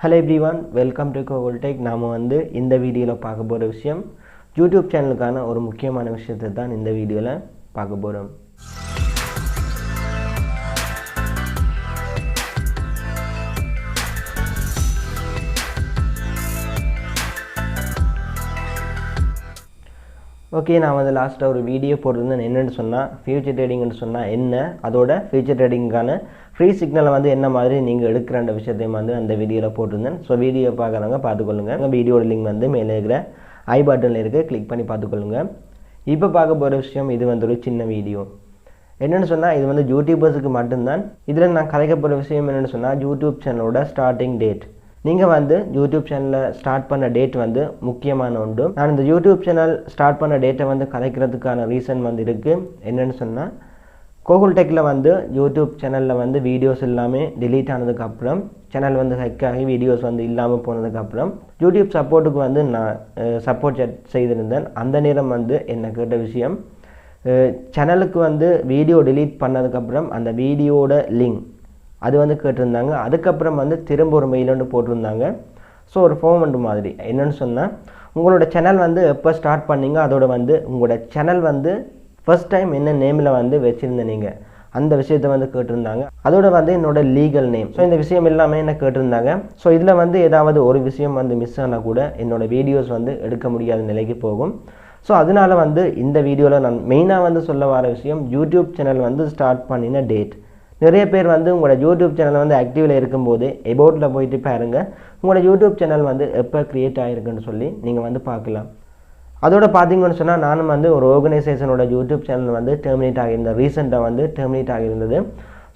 Hello everyone, welcome to Kokul. நாம இந்த வீடியோல பார்க்க போற விஷயம் YouTube சேனலுக்கான ஒரு முக்கியமான விஷயத்தை தான் இந்த வீடியோல பார்க்க போறோம். ஓகே, நான் லாஸ்ட்டாக ஒரு வீடியோ போட்டிருந்தேன். என்னென்னு சொன்னால் ஃபியூச்சர் ட்ரேடிங்னு சொன்னால் என்ன, அதோட ஃபியூச்சர் ட்ரேடிங்கான ஃப்ரீ சிக்னலை என்ன மாதிரி நீங்கள் எடுக்கிறன்ற விஷயத்தையும் அந்த வீடியோவில் போட்டிருந்தேன். ஸோ வீடியோ பார்க்குறவங்க பார்த்துக்கொள்ளுங்க. வீடியோட லிங்க் மேலே இருக்கிற ஐ பட்டனில் இருக்குது, கிளிக் பண்ணி பார்த்துக்கொள்ளுங்க. இப்போ பார்க்க போகிற விஷயம் இது ஒரு சின்ன வீடியோ. என்னென்னு சொன்னால் இது யூடியூபர்ஸுக்கு மட்டும்தான். இதில் நான் கதைக்க போகிற விஷயம் என்னென்னு சொன்னால் யூடியூப் சேனலோட ஸ்டார்டிங் டேட். நீங்கள் யூடியூப் சேனலில் ஸ்டார்ட் பண்ண டேட் முக்கியமான ஒன்று. நான் இந்த யூடியூப் சேனல் ஸ்டார்ட் பண்ண டேட்டை கதைக்கிறதுக்கான ரீசன் இருக்குது. என்னென்னு சொன்னால் கோகுல் டெக்கில் யூடியூப் சேனலில் வீடியோஸ் எல்லாமே டிலீட் ஆனதுக்கப்புறம் சேனல் ஹேக் ஆகி வீடியோஸ் இல்லாமல் போனதுக்கப்புறம் யூடியூப் சப்போர்ட்டுக்கு நான் சப்போர்ட் செய்திருந்தேன். அந்த நேரம் என்ன கேட்ட விஷயம், சேனலுக்கு வீடியோ டிலீட் பண்ணதுக்கப்புறம் அந்த வீடியோட லிங்க் அது கேட்டிருந்தாங்க. அதுக்கப்புறம் திரும்ப ஒரு மெயில் போட்டிருந்தாங்க. ஸோ ஒரு ஃபார்மெண்ட் மாதிரி. என்னென்னு சொன்னால் உங்களோட சேனல் எப்போ ஸ்டார்ட் பண்ணிங்க, அதோட உங்களோட சேனல் ஃபர்ஸ்ட் டைம் என்ன நேமில் வச்சுருந்தேன் நீங்கள் அந்த விஷயத்தை கேட்டிருந்தாங்க. அதோட என்னோட லீகல் நேம். ஸோ இந்த விஷயம் எல்லாமே என்ன கேட்டிருந்தாங்க. ஸோ இதில் ஏதாவது ஒரு விஷயம் மிஸ் ஆனால் கூட என்னோடய வீடியோஸ் எடுக்க முடியாத நிலைக்கு போகும். ஸோ அதனால இந்த வீடியோவில் நான் மெயினாக சொல்ல வர விஷயம் யூடியூப் சேனல் ஸ்டார்ட் பண்ணின டேட். நிறைய பேர் உங்களோட யூடியூப் சேனல் ஆக்டிவில் இருக்கும்போது எபோட்டில் போயிட்டு பாருங்கள் உங்களோட யூடியூப் சேனல் எப்போ க்ரியேட் ஆகிருக்குன்னு சொல்லி நீங்கள் பார்க்கலாம். அதோட பார்த்தீங்கன்னு சொன்னால் நானும் ஒரு ஆர்கனைசேஷனோட யூடியூப் சேனல் டெர்மினேட் ஆகியிருந்தேன். ரீசெண்டாக டெர்மினேட் ஆகியிருந்தது.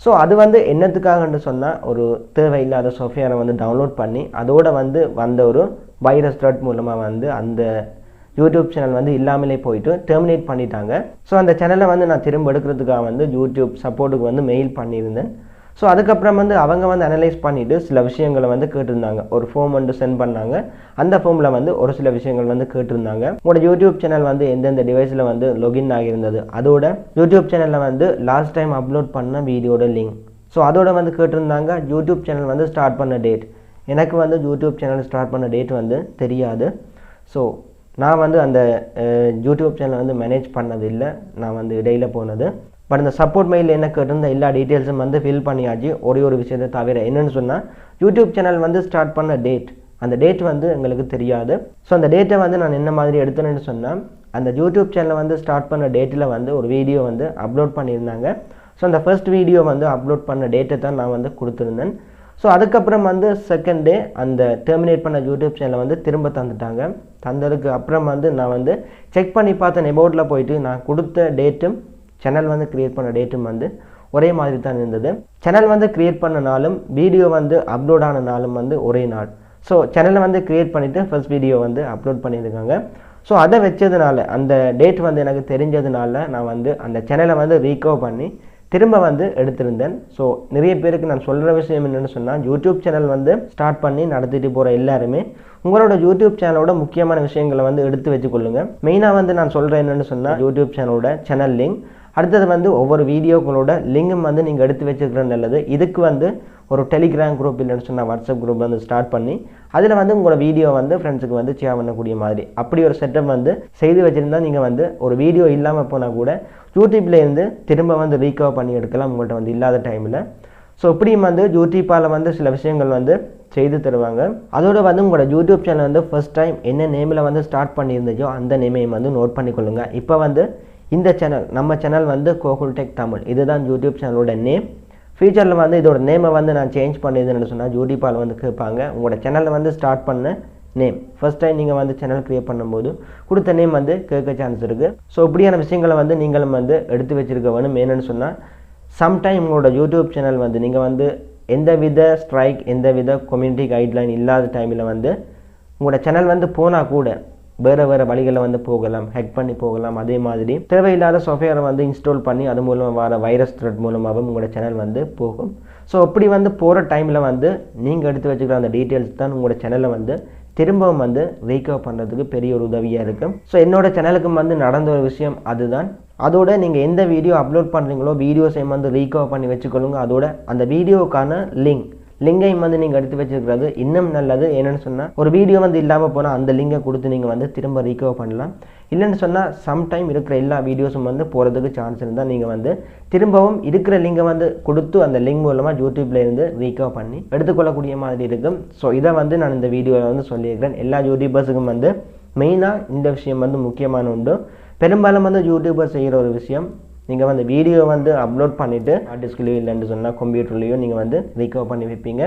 ஸோ அது என்னத்துக்காகன்னு சொன்னால் ஒரு தேவையில்லாத சாஃப்ட்வேரை டவுன்லோட் பண்ணி அதோட வந்த ஒரு வைரஸ் த்ரெட் மூலமாக அந்த யூடியூப் சேனல் இல்லாமலே போயிட்டு டெர்மினேட் பண்ணிட்டாங்க. ஸோ அந்த சேனலை நான் திரும்ப எடுக்கிறதுக்காக யூடியூப் சப்போர்ட்டுக்கு மெயில் பண்ணியிருந்தேன். ஸோ அதுக்கப்புறம் அவங்க அனலைஸ் பண்ணிவிட்டு சில விஷயங்களை கேட்டிருந்தாங்க. ஒரு ஃபார்ம் சென்ட் பண்ணாங்க. அந்த ஃபார்மில் ஒரு சில விஷயங்கள் கேட்டிருந்தாங்க. உங்களோட யூடியூப் சேனல் எந்தெந்த டிவைஸில் லொகின் ஆகியிருந்தது, அதோட யூடியூப் சேனலில் லாஸ்ட் டைம் அப்லோட் பண்ண வீடியோட லிங்க். ஸோ அதோட கேட்டிருந்தாங்க யூடியூப் சேனல் ஸ்டார்ட் பண்ண டேட். எனக்கு யூடியூப் சேனல் ஸ்டார்ட் பண்ண டேட் தெரியாது. ஸோ நான் அந்த யூடியூப் சேனல் மேனேஜ் பண்ணது இல்லை. நான் இடையில போனது. பட் இந்த சப்போர்ட் மெயில் என்ன கேட்டிருந்த எல்லா டீட்டெயில்ஸும் ஃபில் பண்ணியாச்சு. ஒரே ஒரு விஷயத்தை தவிர என்னென்னு சொன்னால் யூடியூப் சேனல் ஸ்டார்ட் பண்ண டேட், அந்த டேட் எங்களுக்கு தெரியாது. ஸோ அந்த டேட்டை நான் என்ன மாதிரி எடுத்தேன்னு சொன்னால் அந்த யூடியூப் சேனலை ஸ்டார்ட் பண்ண டேட்டில் ஒரு வீடியோ அப்லோட் பண்ணியிருந்தாங்க. ஸோ அந்த ஃபர்ஸ்ட் வீடியோ அப்லோட் பண்ண டேட்டை தான் நான் கொடுத்துருந்தேன். ஸோ அதுக்கப்புறம் செகண்ட் டே அந்த டெர்மினேட் பண்ண யூடியூப் சேனலை திரும்ப தந்துட்டாங்க. தந்ததுக்கு அப்புறம் நான் செக் பண்ணி பார்த்தேன். எபோட்டில் போயிட்டு நான் கொடுத்த டேட்டும் சேனல் க்ரியேட் பண்ண டேட்டும் ஒரே மாதிரி தான் இருந்தது. சேனல் க்ரியேட் பண்ண நாளும் வீடியோ அப்லோட் ஆன நாளும் ஒரே நாள். ஸோ சேனலை க்ரியேட் பண்ணிவிட்டு ஃபர்ஸ்ட் வீடியோ அப்லோட் பண்ணியிருக்காங்க. ஸோ அதை வச்சதுனால அந்த டேட் எனக்கு தெரிஞ்சதுனால நான் அந்த சேனலை ரீகவர் பண்ணி திரும்ப எடுத்திருந்தேன். ஸோ நிறைய பேருக்கு நான் சொல்கிற விஷயம் என்னென்னு சொன்னால் யூடியூப் சேனல் ஸ்டார்ட் பண்ணி நடத்திட்டு போகிற எல்லாருமே உங்களோட யூடியூப் சேனலோட முக்கியமான விஷயங்களை எடுத்து வச்சுக்கொள்ளுங்க. மெயினாக நான் சொல்கிறேன் என்னென்னு சொன்னால் யூடியூப் சேனலோட சேனல் லிங்க், அடுத்தது ஒவ்வொரு வீடியோக்களோட லிங்கும் நீங்கள் எடுத்து வச்சுக்கிறது நல்லது. இதுக்கு ஒரு டெலிகிராம் குரூப் இல்லைன்னு சொன்னால் வாட்ஸ்அப் குரூப் ஸ்டார்ட் பண்ணி அதில் உங்களோட வீடியோ ஃப்ரெண்ட்ஸுக்கு ஷேர் பண்ணக்கூடிய மாதிரி அப்படி ஒரு செட்டப் செய்து வச்சுருந்தா நீங்கள் ஒரு வீடியோ இல்லாமல் போனால் கூட யூடியூப்லேருந்து திரும்ப ரீகவர் பண்ணி எடுக்கலாம் உங்கள்கிட்ட இல்லாத டைமில். ஸோ இப்படியும் யூடியூப்பால் சில விஷயங்கள் செய்து தருவாங்க. அதோட உங்களோட யூடியூப் சேனல் ஃபர்ஸ்ட் டைம் என்ன நேமில் ஸ்டார்ட் பண்ணியிருந்தச்சோ அந்த நேமையும் நோட் பண்ணிக்கொள்ளுங்க. இப்போ இந்த சேனல் நம்ம சேனல் கோகுல் டெக் தமிழ், இதுதான் யூடியூப் சேனலோட நேம். ஃபியூச்சரில் இதோட நேமை நான் சேஞ்ச் பண்ணியதுன்னு சொன்னால் யூடியூப்பால் கேட்பாங்க உங்களோட சேனலில் ஸ்டார்ட் பண்ண நேம். ஃபர்ஸ்ட் டைம் நீங்கள் சேனல் க்ரியேட் பண்ணும்போது கொடுத்த நேம் கேட்க சான்ஸ் இருக்குது. ஸோ இப்படியான விஷயங்களை நீங்களும் எடுத்து வச்சுருக்க வேணும். என்னென்னு சொன்னால் சம்டைம் உங்களோட யூடியூப் சேனல் நீங்கள் எந்த வித ஸ்ட்ரைக் எந்த வித கம்யூனிட்டி கைட்லைன் இல்லாத டைமில் உங்களோட சேனல் போனால் கூட வேறு வழிகளில் போகலாம், ஹேக் பண்ணி போகலாம். அதே மாதிரி தேவையில்லாத சாஃப்ட்வேரை இன்ஸ்டால் பண்ணி அது மூலமாக வர வைரஸ் த்ரெட் மூலமாகவும் உங்களோட சேனல் போகும். ஸோ அப்படி போகிற டைமில் நீங்கள் எடுத்து வச்சுக்கிற அந்த டீட்டெயில்ஸ் தான் உங்களோட சேனலை திரும்பவும் ரீகவர் பண்ணுறதுக்கு பெரிய ஒரு உதவியாக இருக்கும். ஸோ என்னோடய சேனலுக்கு நடந்த ஒரு விஷயம் அதுதான். அதோட நீங்கள் எந்த வீடியோ அப்லோட் பண்ணுறீங்களோ வீடியோஸை ரீகவர் பண்ணி வச்சுக்கொள்ளுங்க. அதோட அந்த வீடியோக்கான லிங்க் லிங்கையும் வந்து நீங்கள் எடுத்து வச்சிருக்கிறது இன்னும் நல்லது. என்னென்னு சொன்னால் ஒரு வீடியோ வந்து இல்லாமல் போனால் அந்த லிங்கை கொடுத்து நீங்கள் வந்து திரும்ப ரீகவர் பண்ணலாம். இல்லைன்னு சொன்னால் சம்டைம் இருக்கிற எல்லா வீடியோஸும் வந்து போகிறதுக்கு சான்ஸ் இருந்தால் நீங்கள் வந்து திரும்பவும் இருக்கிற லிங்கை வந்து கொடுத்து அந்த லிங்க் மூலமாக யூடியூப்ல இருந்து ரீகவர் பண்ணி எடுத்துக்கொள்ளக்கூடிய மாதிரி இருக்கும். ஸோ இதை வந்து நான் இந்த வீடியோவில் வந்து சொல்லியிருக்கிறேன். எல்லா யூடியூபர்ஸுக்கும் வந்து மெயினாக இந்த விஷயம் வந்து முக்கியமான உண்டு. பெரும்பாலும் வந்து யூடியூபர் செய்கிற ஒரு விஷயம், நீங்கள் வந்து வீடியோ வந்து அப்லோட் பண்ணிவிட்டு ஹார்ட் டிஸ்க்லேயோ இல்லைன்னு சொன்னால் கம்ப்யூட்டர்லேயோ நீங்கள் வந்து ரீகவர் பண்ணி வைப்பீங்க.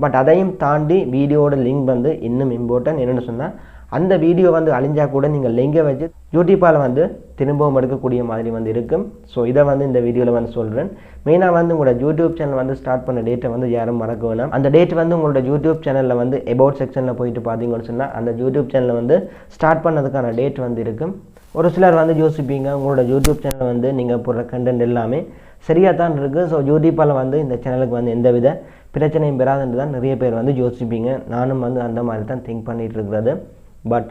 பட் அதையும் தாண்டி வீடியோட லிங்க் வந்து இன்னும் இம்பார்ட்டன்ட். என்னென்னு சொன்னால் அந்த வீடியோ வந்து அழிஞ்சால் கூட நீங்கள் லிங்கை வச்சு யூடியூப்பால் வந்து திரும்பவும் எடுக்கக்கூடிய மாதிரி வந்து இருக்கும். ஸோ இதை வந்து இந்த வீடியோவில் வந்து சொல்கிறேன். மெயினாக வந்து உங்களோட யூடியூப் சேனல் வந்து ஸ்டார்ட் பண்ண டேட்டை வந்து யாரும் மறக்க வேணாம். அந்த டேட் வந்து உங்களோட யூடியூப் சேனலில் வந்து அபவுட் செக்ஷனில் போயிட்டு பார்த்தீங்கன்னு சொன்னால் அந்த யூடியூப் சேனலில் வந்து ஸ்டார்ட் பண்ணதுக்கான டேட் வந்து இருக்கும். ஒரு சிலர் வந்து யோசிப்பீங்க, உங்களோட யூடியூப் சேனல் வந்து நீங்கள் போடுற கண்டென்ட் எல்லாமே சரியாக தான் இருக்குது, ஸோ யூடியூப்பால் வந்து இந்த சேனலுக்கு வந்து எந்தவித பிரச்சனையும் பெறாதுன்னு தான் நிறைய பேர் வந்து யோசிப்பீங்க. நானும் வந்து அந்த மாதிரி தான் திங்க் பண்ணிகிட்டு இருக்கிறது. பட்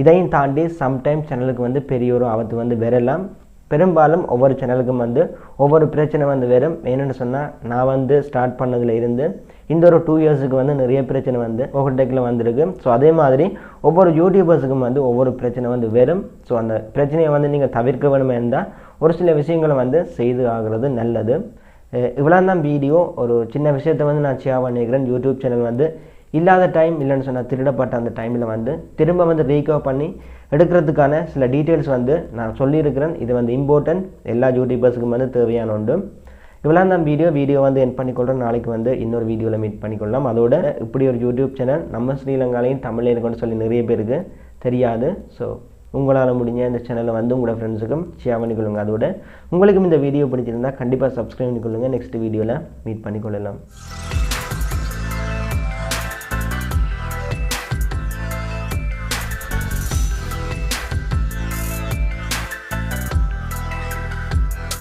இதையும் தாண்டி சம்டைம் சேனலுக்கு வந்து பெரிய ஒரு ஆபத்து வந்து வரலாம். பெரும்பாலும் ஒவ்வொரு சேனலுக்கும் வந்து ஒவ்வொரு பிரச்சனை வந்து வரும். என்னென்னு சொன்னால் நான் வந்து ஸ்டார்ட் பண்ணதில் இருந்து இந்த ஒரு 2 இயர்ஸுக்கு வந்து நிறைய பிரச்சனை வந்து ஓவர்டேக்கில் வந்திருக்கு. ஸோ அதே மாதிரி ஒவ்வொரு யூடியூபர்ஸுக்கும் வந்து ஒவ்வொரு பிரச்சனை வந்து வரும். ஸோ அந்த பிரச்சனையை வந்து நீங்கள் தவிர்க்க வேணுமே இருந்தால் ஒரு சில விஷயங்களை வந்து செய்து ஆகிறது நல்லது. இவ்வளோ தான் வீடியோ. ஒரு சின்ன விஷயத்தை வந்து நான் ஷேர் பண்ணிக்கிறேன். யூடியூப் சேனல் வந்து இல்லாத டைம் இல்லைன்னு சொன்னால் திருடப்பட்ட அந்த டைமில் வந்து திரும்ப வந்து ரீகவர் பண்ணி எடுக்கிறதுக்கான சில டீட்டெயில்ஸ் வந்து நான் சொல்லியிருக்கிறேன். இது வந்து இம்பார்ட்டன்ட், எல்லா யூடியூபர்ஸுக்கும் வந்து தேவையான உண்டு. இவ்வளோ தான் வீடியோ வந்து என் பண்ணிக்கொள்கிறேன். நாளைக்கு வந்து இன்னொரு வீடியோவில் மீட் பண்ணிக்கொள்ளலாம். அதோட இப்படி ஒரு யூடியூப் சேனல் நம்ம ஸ்ரீலங்காலையும் தமிழில் இருக்குன்னு சொல்லி நிறைய பேருக்கு தெரியாது. ஸோ உங்களால் முடிஞ்ச இந்த சேனலை வந்து உங்களோட ஃப்ரெண்ட்ஸுக்கும் ஷேர் பண்ணிக்கொள்ளுங்க. அதோட உங்களுக்கும் இந்த வீடியோ பிடிச்சிருந்தால் கண்டிப்பாக சப்ஸ்கிரைப் பண்ணிக்கொள்ளுங்கள். நெக்ஸ்ட் வீடியோவில் மீட் பண்ணிக்கொள்ளலாம்.